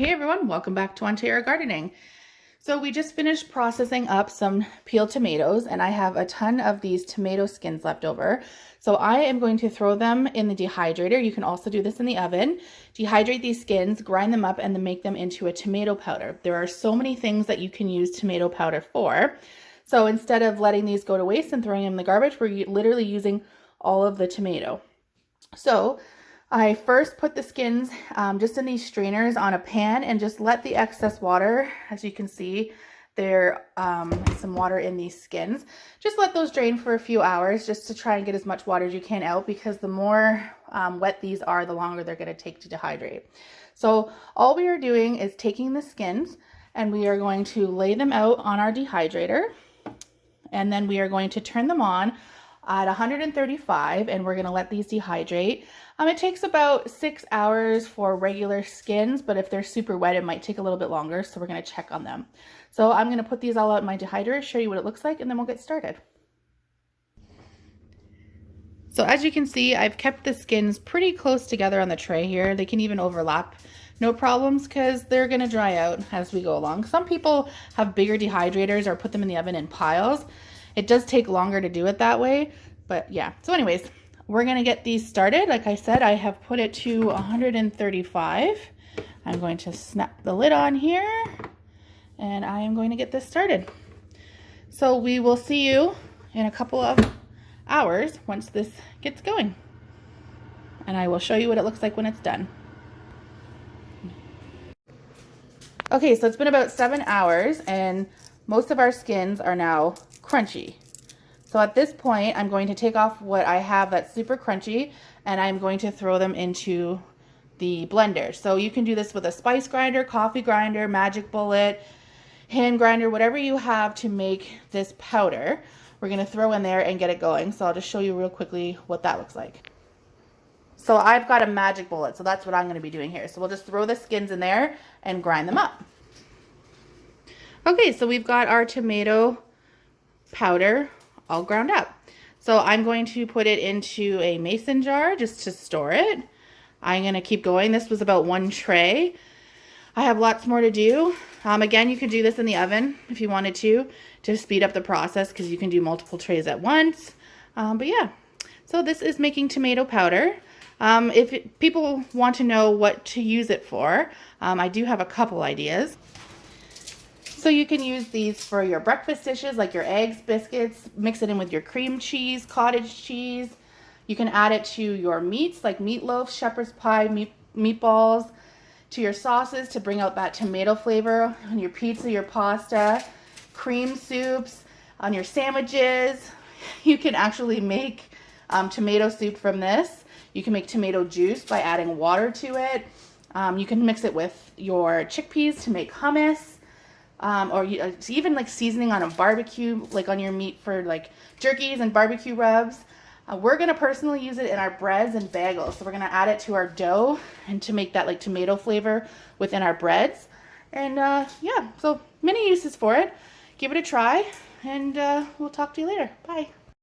Hey everyone, welcome back to Ontario Gardening. So we just finished processing up some peeled tomatoes and I have a ton of these tomato skins left over. So I am going to throw them in the dehydrator. You can also do this in the oven. Dehydrate these skins, grind them up, and then make them into a tomato powder. There are so many things that you can use tomato powder for. So instead of letting these go to waste and throwing them in the garbage, we're literally using all of the tomato. So I first put the skins just in these strainers on a pan and just let the excess water, as you can see, there some water in these skins. Just let those drain for a few hours just to try and get as much water as you can out, because the more wet these are, the longer they're going to take to dehydrate. So all we are doing is taking the skins and we are going to lay them out on our dehydrator, and then we are going to turn them on at 135 and we're going to let these dehydrate. It takes about 6 hours for regular skins, but if they're super wet, it might take a little bit longer, so we're going to check on them. So I'm going to put these all out in my dehydrator, show you what it looks like, and then we'll get started. So as you can see, I've kept the skins pretty close together on the tray here. They can even overlap, no problems, because they're going to dry out as we go along. Some people have bigger dehydrators or put them in the oven in piles. It does take longer to do it that way, but yeah. So anyways, we're going to get these started. Like I said, I have put it to 135. I'm going to snap the lid on here and I am going to get this started. So we will see you in a couple of hours once this gets going. And I will show you what it looks like when it's done. Okay, so it's been about 7 hours and most of our skins are now crunchy. So at this point, I'm going to take off what I have that's super crunchy and I'm going to throw them into the blender. So you can do this with a spice grinder, coffee grinder, magic bullet, hand grinder, whatever you have to make this powder. We're going to throw in there and get it going. So I'll just show you real quickly what that looks like. So I've got a magic bullet, so that's what I'm going to be doing here. So we'll just throw the skins in there and grind them up. Okay, so we've got our tomato powder all ground up. So I'm going to put it into a mason jar just to store it. I'm going to keep going. This was about 1 tray. I have lots more to do. Again, you could do this in the oven if you wanted to speed up the process, because you can do multiple trays at once. But yeah, so this is making tomato powder. If people want to know what to use it for, I do have a couple ideas. So you can use these for your breakfast dishes, like your eggs, biscuits, mix it in with your cream cheese, cottage cheese. You can add it to your meats, like meatloaf, shepherd's pie, meatballs, to your sauces to bring out that tomato flavor, on your pizza, your pasta, cream soups, on your sandwiches. You can actually make tomato soup from this. You can make tomato juice by adding water to it. You can mix it with your chickpeas to make hummus. Or even like seasoning on a barbecue, like on your meat for like jerkies and barbecue rubs. We're going to personally use it in our breads and bagels. So we're going to add it to our dough and to make that like tomato flavor within our breads. And yeah, so many uses for it. Give it a try and we'll talk to you later. Bye.